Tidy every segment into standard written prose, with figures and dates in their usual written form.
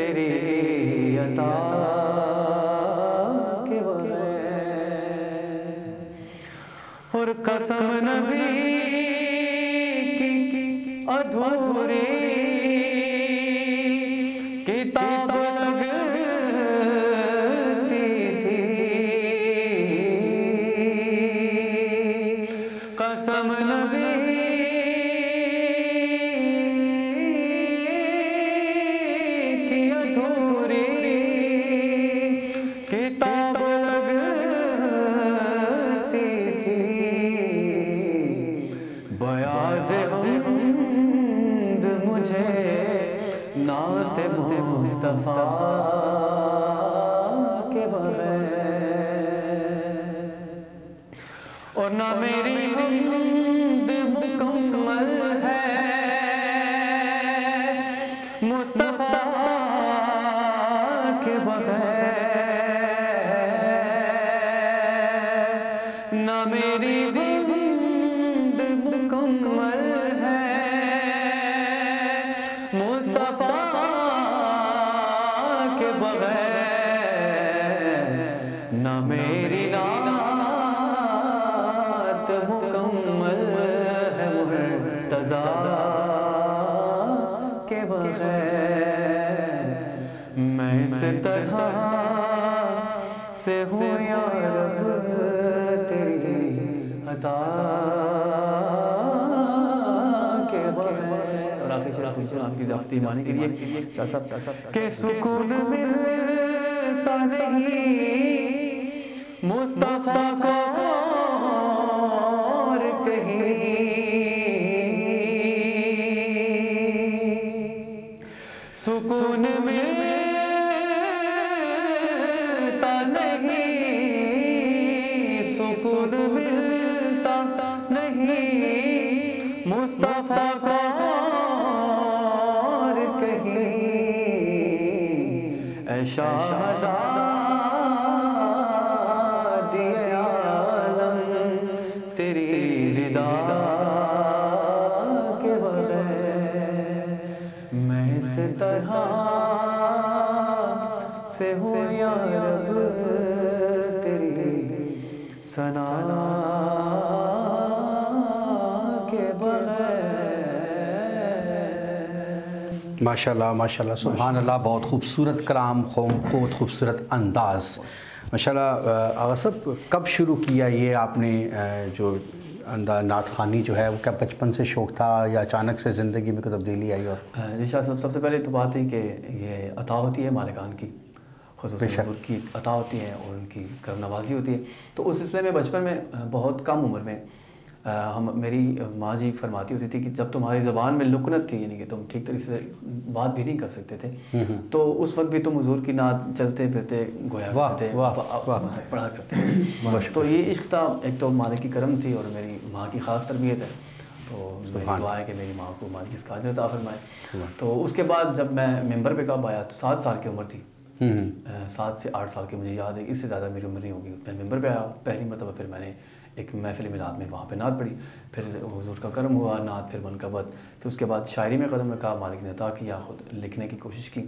تیری عطا کے بغیر، اور قسم نبی کی ادھوری کتاب لگتی تھی، قسم نبی کی ادھوری کتاب لگتی تھی، بیاض حمد مجھے نعت مصطفیٰ کے بغیر، اور نہ میری حمد مکمل ہے مصطفیٰ کے بغیر، نہ میری حمد مکمل ہے مصطفیٰ کے بغیر، نہ میری نعت مکمل ہے مرتضیٰ کے بغیر، میں اس طرح سے ہوں یا رب تیری عطا کے بغیر۔ اور آخری شعر آپ کی ذاتی معنی کے لیے کہ سکون ملتا نہیں مصطفیٰ کو اور کہیں، سکون ملتا نہیں، سکون ملتا نہیں مصطفیٰ کو اور کہیں، اے شہزادی عالم تیری رضا کے بغیر، میں اس طرح سے ہوں یا رب تیری ثنا کے بغیر۔ ماشاءاللہ ماشاءاللہ سبحان اللہ، بہت خوبصورت کلام، بہت خوبصورت انداز ماشاءاللہ۔ آغا صاحب کب شروع کیا یہ آپ نے جو نعت خوانی جو ہے وہ کیا بچپن سے شوق تھا یا اچانک سے زندگی میں کوئی تبدیلی آئی؟ اور جی شاہ صاحب، سب سے پہلے تو بات ہے کہ یہ عطا ہوتی ہے مالکان کی، خصوصاً حضور کی عطا ہوتی ہے اور ان کی کرم نوازی ہوتی ہے۔ تو اس سلسلے میں بچپن میں بہت کم عمر میں میری ماں جی فرماتی ہوتی تھی کہ جب تمہاری زبان میں لکنت تھی، یعنی کہ تم ٹھیک طریقے سے بات بھی نہیں کر سکتے تھے، تو اس وقت بھی تم حضور کی نعت چلتے پھرتے گویا کرتے تھے، پڑھا کرتے تھے۔ تو یہ عشق تھا، ایک تو مالک کی کرم تھی اور میری ماں کی خاص تربیت ہے، تو میری دعا ہے کہ میری ماں کو مالک اس کا اجر عطا فرمائے۔ تو اس کے بعد جب میں ممبر پہ کب آیا تو 7 سال کی عمر تھی، 7 سے 8 سال کی مجھے یاد ہے، اس سے زیادہ میری عمر نہیں ہوگی۔ میں ممبر پہ آیا پہلی مرتبہ، پھر میں نے ایک محفل میلاد میں وہاں پہ نعت پڑھی، پھر حضور کا کرم ہوا، نعت پھر منقبت، پھر اس کے بعد شاعری میں قدم رکھا، مالک نے عطا کیا، خود لکھنے کی کوشش کی۔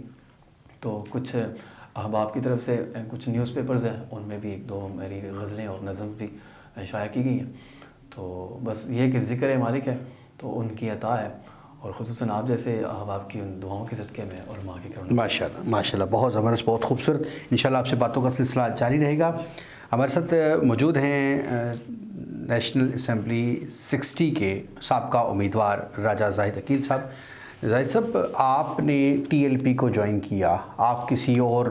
تو کچھ احباب کی طرف سے کچھ نیوز پیپرز ہیں، ان میں بھی 1-2 میری غزلیں اور نظم بھی شائع کی گئی ہیں۔ تو بس یہ کہ ذکر مالک ہے تو ان کی عطا ہے، اور خصوصاً آپ جیسے احباب کی ان دعاؤں کے صدقے میں اور ماں کے کرم۔ ماشاءاللہ ماشاءاللہ، بہت زبردست، بہت خوبصورت۔ انشاءاللہ آپ سے باتوں کا سلسلہ جاری رہے گا۔ ہمارے ساتھ موجود ہیں نیشنل اسمبلی 60 کے سابقہ امیدوار راجہ زاہد عقیل صاحب۔ زاہد صاحب، آپ نے TLP کو جوائن کیا، آپ کسی اور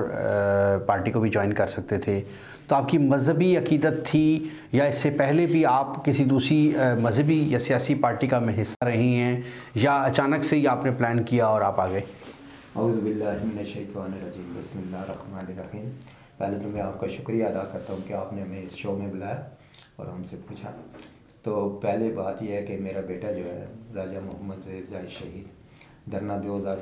پارٹی کو بھی جوائن کر سکتے تھے، تو آپ کی مذہبی عقیدت تھی یا اس سے پہلے بھی آپ کسی دوسری مذہبی یا سیاسی پارٹی کا حصہ رہی ہیں، یا اچانک سے ہی آپ نے پلان کیا اور آپ آ گئے؟ اعوذ باللہ من الشیطان الرجیم، بسم اللہ الرحمن الرحیم۔ پہلے تو میں آپ کا شکریہ ادا کرتا ہوں کہ آپ نے ہمیں اس شو میں بلایا اور ہم سے پوچھا۔ تو پہلے بات یہ ہے کہ میرا بیٹا جو ہے راجہ محمد زاہد شہید دھرنا 2000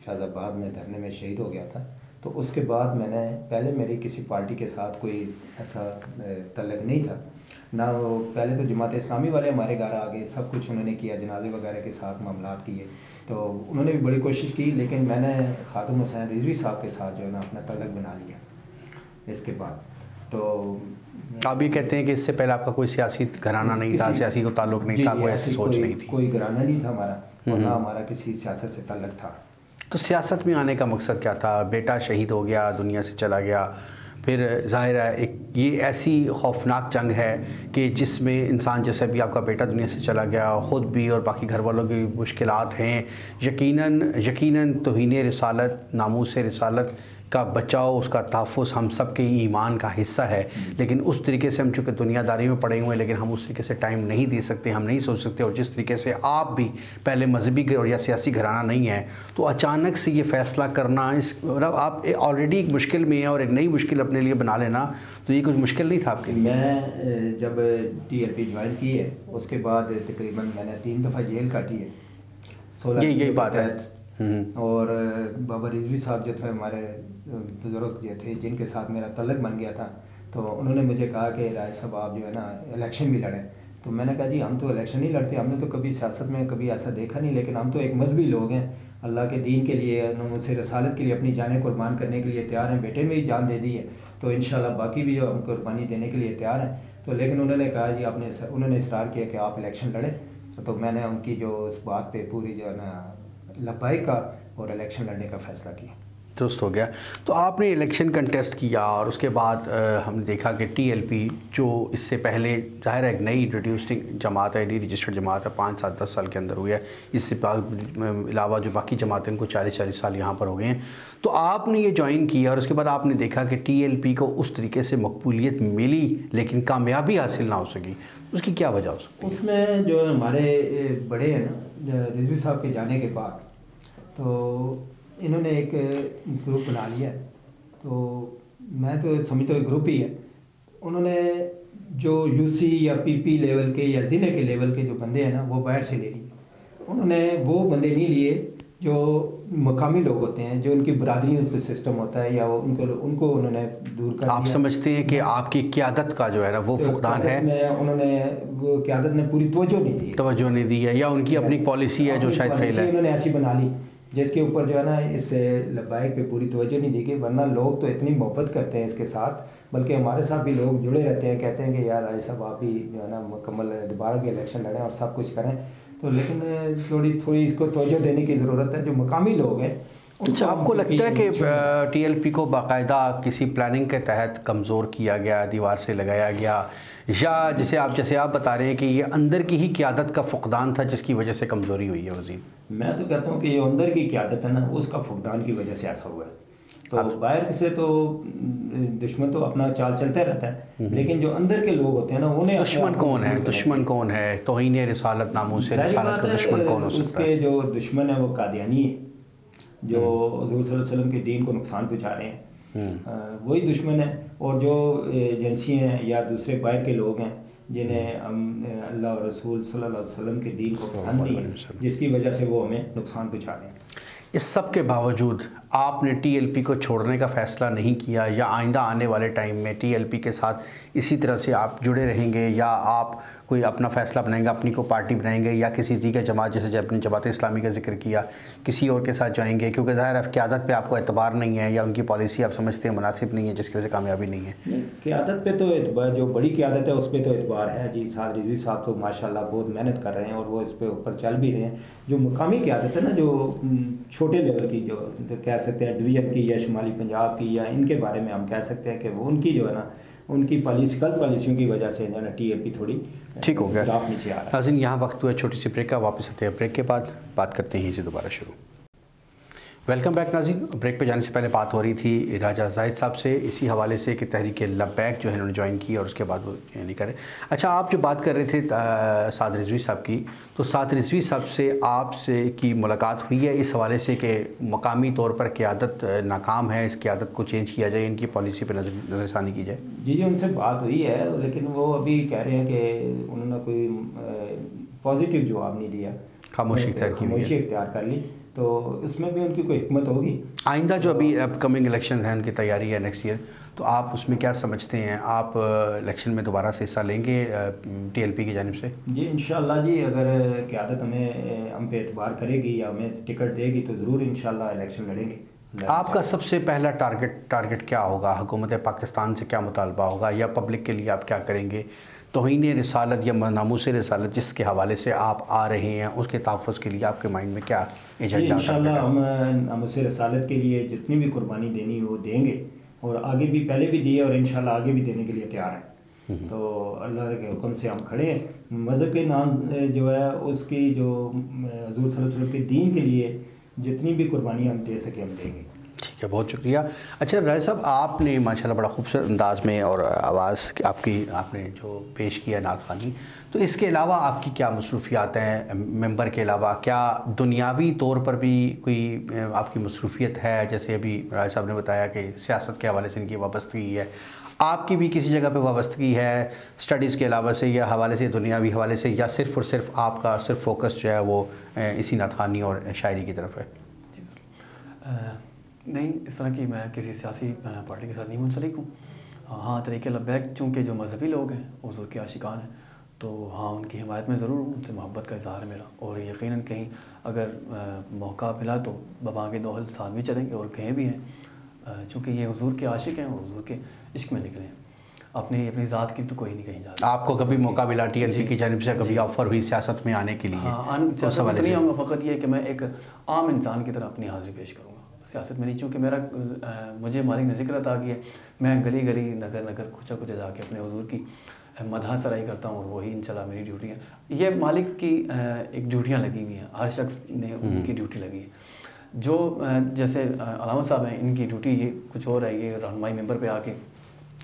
فیض آباد میں دھرنے میں شہید ہو گیا تھا، تو اس کے بعد میں نے پہلے میری کسی پارٹی کے ساتھ کوئی ایسا تعلق نہیں تھا نہ. وہ پہلے تو جماعت اسلامی والے ہمارے گھر آ گئے, سب کچھ انہوں نے کیا, جنازے وغیرہ کے ساتھ معاملات کیے, تو انہوں نے بھی بڑی کوشش کی, لیکن میں نے خاتون حسین رضوی صاحب کے ساتھ جو ہے نا اپنا تعلق بنا لیا اس کے بعد. تو آپ یہ کہتے ہیں کہ اس سے پہلے آپ کا کوئی سیاسی گھرانہ نہیں تھا, سیاسی کو تعلق نہیں تھا, کوئی ایسی سوچ نہیں تھی؟ کوئی گھرانہ نہیں تھا ہمارا, اور نہ ہمارا کسی سیاست سے تعلق تھا. تو سیاست میں آنے کا مقصد کیا تھا؟ بیٹا شہید ہو گیا, دنیا سے چلا گیا, پھر ظاہر ہے ایک یہ ایسی خوفناک جنگ ہے کہ جس میں انسان جیسے بھی آپ کا بیٹا دنیا سے چلا گیا, خود بھی اور باقی گھر والوں کی مشکلات ہیں, یقیناً توہین رسالت, ناموس رسالت کا بچاؤ, اس کا تحفظ ہم سب کے ایمان کا حصہ ہے. لیکن اس طریقے سے ہم چونکہ دنیا داری میں پڑے ہوئے ہیں, لیکن ہم اس طریقے سے ٹائم نہیں دے سکتے, ہم نہیں سوچ سکتے. اور جس طریقے سے آپ بھی پہلے مذہبی اور یا سیاسی گھرانہ نہیں ہے, تو اچانک سے یہ فیصلہ کرنا, اس آپ آلریڈی ایک مشکل میں ہیں اور ایک نئی مشکل اپنے لیے بنا لینا, تو یہ کچھ مشکل نہیں تھا آپ کے لیے؟ میں جب TLP جوائن کی ہے اس کے بعد تقریباً میں نے 3 دفعہ جیل کاٹی ہے. 16 یہی بات ہے. اور بابا رضوی صاحب جو تھے ہمارے بزرگ جو تھے جن کے ساتھ میرا تعلق بن گیا تھا, تو انہوں نے مجھے کہا کہ راجہ صاحب آپ جو ہے نا الیکشن بھی لڑیں. تو میں نے کہا جی ہم تو الیکشن نہیں لڑتے, ہم نے تو کبھی سیاست میں کبھی ایسا دیکھا نہیں, لیکن ہم تو ایک مذہبی لوگ ہیں, اللہ کے دین کے لیے, ناموس رسالت کے لیے اپنی جانیں قربان کرنے کے لیے تیار ہیں. بیٹے میں ہی جان دے دی ہے, تو انشاءاللہ باقی بھی جو ہم قربانی دینے کے لیے تیار ہیں. تو لیکن انہوں نے کہا جی انہوں نے اصرار کیا کہ آپ الیکشن لڑیں. تو میں نے ان کی جو اس بات پہ پوری جو ہے نا لبائی کا اور الیکشن لڑنے کا فیصلہ کیا. درست ہو گیا. تو آپ نے الیکشن کنٹیسٹ کیا, اور اس کے بعد ہم نے دیکھا کہ TLP جو اس سے پہلے ظاہر ہے ایک نئی انٹروڈیوسنگ جماعت ہے, نئی رجسٹرڈ جماعت ہے, 5 سال 10 سال کے اندر ہوئی ہے. اس سے علاوہ جو باقی جماعتیں ان کو 40 سال یہاں پر ہو گئے ہیں. تو آپ نے یہ جوائن کیا اور اس کے بعد آپ نے دیکھا کہ TLP کو اس طریقے سے مقبولیت ملی لیکن کامیابی حاصل نہ ہو سکی, اس کی کیا وجہ ہو سکتی؟ اس میں جو ہمارے بڑے ہیں نا رضوی صاحب کے جانے کے بعد, تو انہوں نے ایک گروپ بنا لیا. تو میں تو سمجھتا ہوں گروپ ہی ہے. انہوں نے جو UC یا PP لیول کے یا ضلع کے لیول کے جو بندے ہیں نا وہ باہر سے لے لیے. انہوں نے وہ بندے نہیں لیے جو مقامی لوگ ہوتے ہیں, جو ان کی برادری کا سسٹم ہوتا ہے, یا ان کو انہوں نے دور کر دیا. آپ سمجھتے ہیں کہ آپ کی قیادت کا جو ہے نا وہ فقدان ہے؟ انہوں نے وہ قیادت نے پوری توجہ نہیں دی ہے, یا ان کی اپنی پالیسی ہے جو شاید فیل ہے, انہوں نے ایسی بنا لی جس کے اوپر جو ہے نا اس لبائک پہ پوری توجہ نہیں دی گئی. ورنہ لوگ تو اتنی محبت کرتے ہیں اس کے ساتھ, بلکہ ہمارے ساتھ بھی لوگ جڑے رہتے ہیں, کہتے ہیں کہ یار راجہ صاحب آپ بھی جو ہے نا مکمل دوبارہ بھی الیکشن لڑیں اور سب کچھ کریں. تو لیکن تھوڑی اس کو توجہ دینے کی ضرورت ہے. جو مقامی لوگ ہیں, اچھا آپ کو لگتا ہے کہ TLP کو باقاعدہ کسی پلاننگ کے تحت کمزور کیا گیا, دیوار سے لگایا گیا, یا جیسے آپ بتا رہے ہیں کہ یہ اندر کی ہی قیادت کا فقدان تھا جس کی وجہ سے کمزوری ہوئی ہے وزیر؟ میں تو کہتا ہوں کہ یہ اندر کی قیادت ہے نا اس کا فقدان کی وجہ سے ایسا ہوا ہے. تو باہر سے تو دشمن تو اپنا چال چلتا رہتا ہے, لیکن جو اندر کے لوگ ہوتے ہیں نا انہیں دشمن کون ہے؟ توہین رسالت, ناموس رسالت کا دشمن کون ہو سکتا ہے؟ اس کے جو دشمن ہے وہ قادیانی ہے, جو حضور صلی اللہ علیہ وسلم کے دین کو نقصان پہنچا رہے ہیں, وہی دشمن ہے. اور جو ایجنسی ہیں یا دوسرے باہر کے لوگ ہیں جنہیں اللہ اور رسول صلی اللہ علیہ وسلم کے دین کو پسند نہیں ہے, جس کی وجہ سے وہ ہمیں نقصان پہنچا رہے ہیں. اس سب کے باوجود آپ نے TLP کو چھوڑنے کا فیصلہ نہیں کیا, یا آئندہ آنے والے ٹائم میں TLP کے ساتھ اسی طرح سے آپ جڑے رہیں گے, یا آپ کوئی اپنا فیصلہ بنائیں گے, اپنی کو پارٹی بنائیں گے, یا کسی دیگر جماعت جیسے اپنی جماعت اسلامی کا ذکر کیا کسی اور کے ساتھ جائیں گے؟ کیونکہ ظاہر ہے قیادت پہ آپ کو اعتبار نہیں ہے, یا ان کی پالیسی آپ سمجھتے ہیں مناسب نہیں ہے جس کی وجہ سے کامیابی نہیں ہے. قیادت پہ تو اعتبار, جو بڑی قیادت ہے اس پہ تو اعتبار ہے جی. سعد رضوی صاحب تو ماشاءاللہ بہت محنت کر رہے ہیں اور وہ اس پہ اوپر چل بھی رہے ہیں. جو مقامی قیادت ہے نا, جو چھوٹے لیول کی, جو کہہ سکتے ہیں ڈویژن کی یا شمالی پنجاب کی, یا ان کے بارے میں ہم کہہ سکتے ہیں کہ وہ ان کی جو ہے نا ان کی غلط پالیسیوں کی وجہ سے جو ہے نا TLP تھوڑی ٹھیک ہو گیا. نیچے آ رہا ہے. ناظرین یہاں وقت ہوا چھوٹی سی بریک کا, واپس آتے ہیں بریک کے بعد, بات کرتے ہیں اسے دوبارہ شروع. ویلکم بیک ناظرین. بریک پہ جانے سے پہلے بات ہو رہی تھی راجہ زاہد صاحب سے اسی حوالے سے کہ تحریک لبیک جو ہے انہوں نے جوائن کی اور اس کے بعد وہ نہیں کرے. اچھا آپ جو بات کر رہے تھے سعد رضوی صاحب کی, تو سعد رضوی صاحب سے آپ سے کی ملاقات ہوئی ہے اس حوالے سے کہ مقامی طور پر قیادت ناکام ہے, اس قیادت کو چینج کیا جائے, ان کی پالیسی پہ نظر ثانی کی جائے؟ جی ان سے بات ہوئی ہے, لیکن وہ ابھی کہہ رہے ہیں کہ انہوں نے کوئی پازیٹیو جواب نہیں دیا, خاموشی اختیار کر لی. تو اس میں بھی ان کی کوئی حکمت ہوگی. آئندہ جو ابھی اپ کمنگ الیکشن ہے ان کی تیاری ہے نیکسٹ ایئر, تو آپ اس میں کیا سمجھتے ہیں؟ آپ الیکشن میں دوبارہ سے حصہ لیں گے ٹی ایل پی کی جانب سے؟ جی انشاءاللہ جی, اگر قیادت ہم پہ اعتبار کرے گی یا ہمیں ٹکٹ دے گی تو ضرور انشاءاللہ الیکشن لڑیں گے. آپ کا سب سے پہلا ٹارگٹ کیا ہوگا؟ حکومت پاکستان سے کیا مطالبہ ہوگا, یا پبلک کے لیے آپ کیا کریں گے؟ توہین رسالت یا ناموس رسالت جس کے حوالے سے آپ آ رہے ہیں اس کے تحفظ کے لیے آپ کے مائنڈ میں کیا ایجنڈا؟ انشاءاللہ ہم ناموس رسالت کے لیے جتنی بھی قربانی دینی وہ دیں گے, اور آگے بھی پہلے بھی دیے اور انشاءاللہ آگے بھی دینے کے لیے تیار ہیں. تو اللہ کے حکم سے ہم کھڑے ہیں. مذہب کے نام جو ہے اس کی جو حضور صلی اللہ علیہ وسلم کے دین کے لیے جتنی بھی قربانی ہم دے سکیں ہم دیں گے. ٹھیک ہے, بہت شکریہ. اچھا راجہ صاحب, آپ نے ماشاءاللہ بڑا خوبصورت انداز میں اور آواز آپ نے جو پیش کیا نعت خوانی, تو اس کے علاوہ آپ کی کیا مصروفیات ہیں ممبر کے علاوہ؟ کیا دنیاوی طور پر بھی کوئی آپ کی مصروفیت ہے؟ جیسے ابھی راجہ صاحب نے بتایا کہ سیاست کے حوالے سے ان کی وابستگی ہے, آپ کی بھی کسی جگہ پہ وابستگی ہے اسٹڈیز کے علاوہ سے یا حوالے سے دنیاوی حوالے سے, یا صرف اور صرف آپ کا صرف فوکس جو ہے وہ اسی نعت خوانی اور شاعری کی طرف ہے؟ نہیں, اس طرح کی میں کسی سیاسی پارٹی کے ساتھ نہیں منسلک ہوں. ہاں, طریق لبیک چونکہ جو مذہبی لوگ ہیں حضور کے عاشقان ہیں, تو ہاں ان کی حمایت میں ضرور ہوں, ان سے محبت کا اظہار ہے میرا. اور یقیناً کہیں اگر موقع ملا تو ببانگ دوحل ساتھ بھی چلیں گے, اور کہیں بھی ہیں, چونکہ یہ حضور کے عاشق ہیں اور حضور کے عشق میں نکلے ہیں. اپنی ذات کی تو کوئی نہیں کہیں جاتا. آپ کو کبھی موقع ملا ٹی ایل سی کی جانب سے, کبھی آفر ہوئی سیاست میں آنے کے لیے؟ ہاں, سیاست نہیں آؤں گا, فقط یہ کہ میں ایک عام انسان کی طرح اپنی حاضری پیش کروں گا سیاست میں نہیں. چونکہ مجھے مالک نے ذکر عطا کیا, میں گلی گلی نگر نگر کوچہ کوچہ جا کے اپنے حضور کی مدح سرائی کرتا ہوں, اور وہی انشاءاللہ میری ڈیوٹی ہے. یہ مالک کی ایک ڈیوٹیاں لگی ہوئی ہیں, ہر شخص نے ان کی ڈیوٹی لگی ہے. جو جیسے علامہ صاحب ہیں, ان کی ڈیوٹی یہ کچھ اور ہے, یہ رہنمائی ممبر پہ آ کے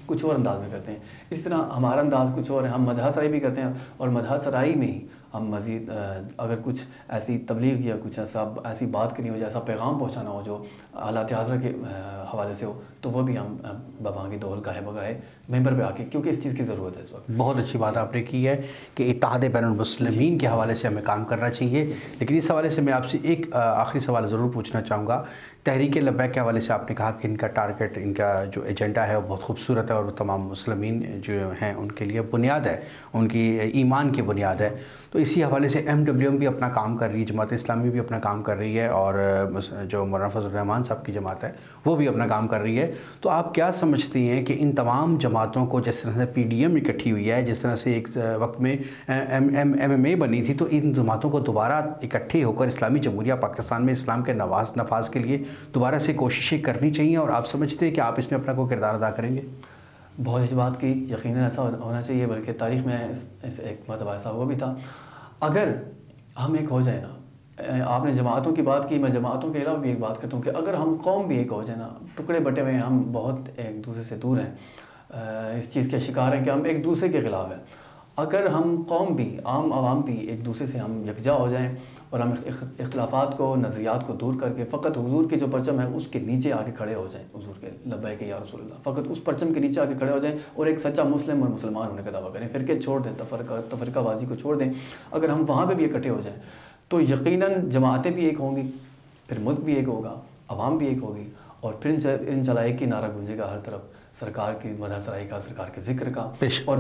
کچھ اور انداز میں کرتے ہیں. اس طرح ہمارا انداز کچھ اور ہے, ہم مدح سرائی بھی کرتے ہیں, اور مدح سرائی میں ہی ہم مزید اگر کچھ ایسی تبلیغ یا کچھ ایسی بات کرنی ہو, ایسا پیغام پہنچانا ہو جو حالات حاضرہ کے حوالے سے ہو, تو وہ بھی ہم ببانگ دوحل گاہے بگاہے ممبر پہ آ کے, کیونکہ اس چیز کی ضرورت ہے اس وقت. بہت اچھی بات آپ نے کی ہے کہ اتحاد بین المسلمین کے حوالے سے ہمیں کام کرنا چاہیے. لیکن اس حوالے سے میں آپ سے ایک آخری سوال ضرور پوچھنا چاہوں گا. تحریک لبیک کے حوالے سے آپ نے کہا کہ ان کا ٹارگٹ, ان کا جو ایجنڈا ہے وہ بہت خوبصورت ہے, اور تمام مسلمین جو ہیں ان کے لیے بنیاد ہے, ان کی ایمان کی بنیاد ہے. تو اسی حوالے سے MWM بھی اپنا کام کر رہی ہے, جماعت اسلامی بھی اپنا کام کر رہی ہے, اور جو مولانا فضل الرحمان صاحب کی جماعت ہے وہ بھی اپنا کام کر رہی ہے. تو آپ کیا سمجھتی ہیں کہ ان تمام جماعتوں کو, جس طرح سے PDM اکٹھی ہوئی ہے, جس طرح سے ایک وقت میں MMA بنی تھی, تو ان جماعتوں کو دوبارہ اکٹھے ہو کر اسلامی جمہوریہ پاکستان میں اسلام کے نفاذ کے لیے دوبارہ سے کوششیں کرنی چاہیے, اور آپ سمجھتے ہیں کہ آپ اس میں اپنا کوئی کردار ادا کریں گے؟ بہت اچھی بات کی, یقیناً ایسا ہونا چاہیے, بلکہ تاریخ میں ایک مرتبہ ایسا ہوا بھی تھا. اگر ہم ایک ہو جائیں نا, آپ نے جماعتوں کی بات کی, میں جماعتوں کے علاوہ بھی ایک بات کرتا ہوں کہ اگر ہم قوم بھی ایک ہو جائیں نا, ٹکڑے بٹے ہوئے ہیں, ہم بہت ایک دوسرے سے دور ہیں, اس چیز کے شکار ہیں کہ ہم ایک دوسرے کے خلاف ہیں. اگر ہم قوم بھی, عام عوام بھی ایک دوسرے سے ہم یکجا ہو جائیں, اور ہم اختلافات کو, نظریات کو دور کر کے فقط حضور کے جو پرچم ہے اس کے نیچے آ کے کھڑے ہو جائیں, حضور کے لبیک یا رسول اللہ, فقط اس پرچم کے نیچے آ کے کھڑے ہو جائیں, اور ایک سچا مسلم اور مسلمان ہونے کا دعویٰ کریں, فرقے چھوڑ دیں, تفرقہ بازی کو چھوڑ دیں. اگر ہم وہاں پہ بھی اکٹھے ہو جائیں تو یقیناً جماعتیں بھی ایک ہوں گی, پھر ملک بھی ایک ہوگا, عوام بھی ایک ہوگی, اور پھر انشاءاللہ ایک ہی نعرہ گونجے گا ہر طرف, سرکار کی مدح سرائی کا, سرکار کے ذکر کا. اور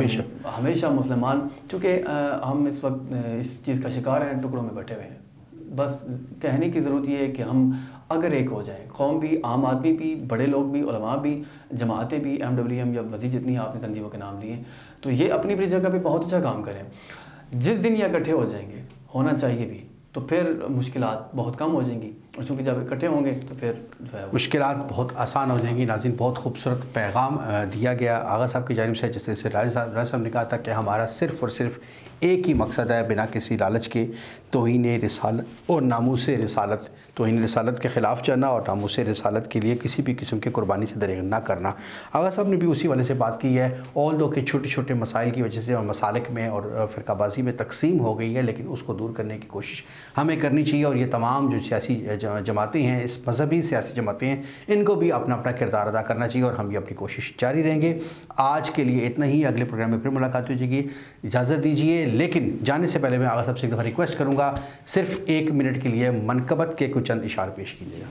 ہمیشہ مسلمان, چونکہ ہم اس وقت اس چیز کا شکار ہیں, ٹکڑوں میں بٹے ہوئے ہیں. بس کہنے کی ضرورت یہ ہے کہ ہم اگر ایک ہو جائیں, قوم بھی, عام آدمی بھی, بڑے لوگ بھی, علماء بھی, جماعتیں بھی, MWM یا مزید جتنی آپ نے تنظیموں کے نام لیے, تو یہ اپنی اپنی جگہ پہ بہت اچھا کام کریں. جس دن یہ اکٹھے ہو جائیں گے, ہونا چاہیے بھی, تو پھر مشکلات بہت کم ہو جائیں گی, اور چونکہ جب اکٹھے ہوں گے تو پھر جو ہے مشکلات بہت آسان ہو جائیں گی. ناظرین, بہت خوبصورت پیغام دیا گیا آغا صاحب کی جانب سے, جس طرح سے راجہ صاحب نے کہا تھا کہ ہمارا صرف اور صرف ایک ہی مقصد ہے, بنا کسی لالچ کے توہین رسالت اور ناموس رسالت, توہین رسالت کے خلاف جانا اور ناموس رسالت کے لیے کسی بھی قسم کی قربانی سے دریغ نہ کرنا. آغا صاحب نے بھی اسی والے سے بات کی ہے, آلدو کہ چھوٹے چھوٹے مسائل کی وجہ سے اور مسالک میں اور فرقہ بازی میں تقسیم ہو گئی ہے, لیکن اس کو دور کرنے کی کوشش ہمیں کرنی چاہیے. اور یہ تمام جو سیاسی جماعتیں ہیں, اس مذہبی سیاسی جماعتیں ہیں, ان کو بھی اپنا اپنا کردار ادا کرنا چاہیے, اور ہم بھی اپنی کوشش جاری رہیں گے. آج کے لیے اتنا ہی, اگلے پروگرام میں پھر ملاقات ہو جائے گی. اجازت دیجیے, لیکن جانے سے پہلے میں آغا صاحب سے ایک دفعہ ریکویسٹ کروں گا, صرف 1 منٹ کے لیے منقبت کے کچھ چند اشعار پیش کیجیے گا.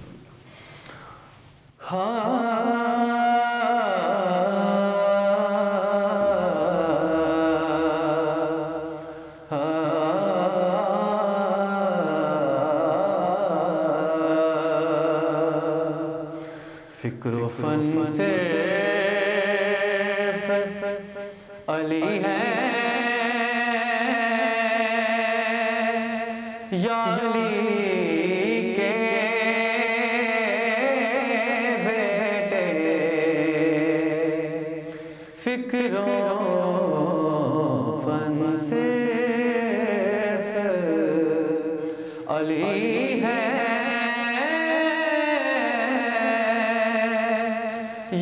فکر و فن سے علی ہے یا علی کے بیٹے فکر و فن سے علی ہے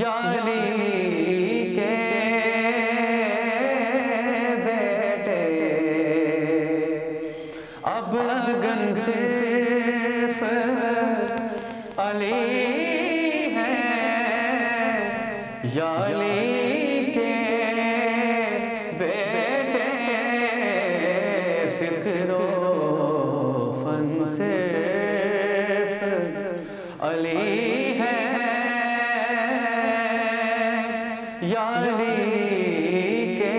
یا علی کے بیٹے اب لگن صرف علی ہے یا علی کے بیٹے فکر و فن صرف علی ہے یا علی کے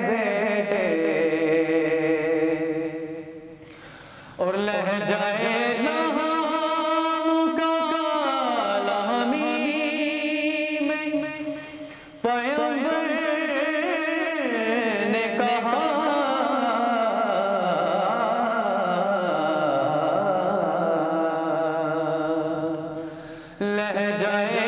بیٹے اور لہجائے لہام کا لامی میں پیغمبر نے کہا لہجائے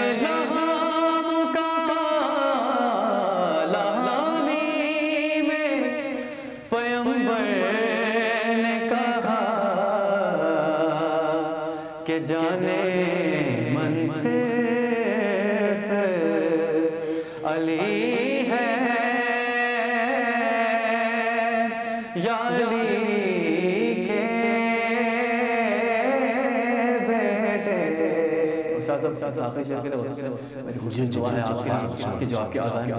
کہ جانے من صرف علی ہے یا علی کے بیٹے. آخری شعر کے لیے میری دعا ہے آپ کی جو آپ کے آذان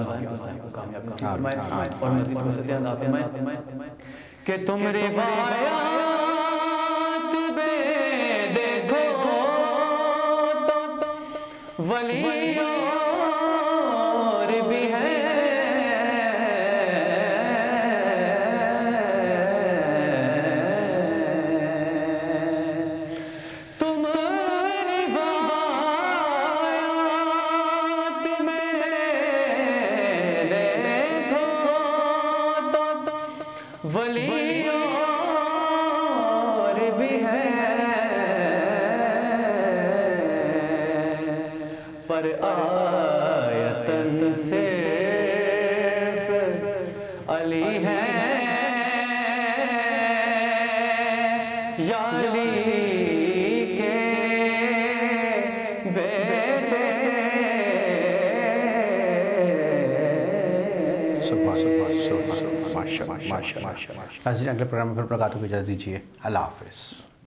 کو کامیاب فرمائے اور مزید وسعت عطا فرمائے کہ تم روایات ولی اور بھی ہے تم روایات میں دیکھو ولی اور بھی ہے پر آیتن صرف علی ہے یا علی کے بیٹے. ناظرین اگلے پروگرام میں پھر ملاقات کو اجازت دیجیے. اللہ حافظ.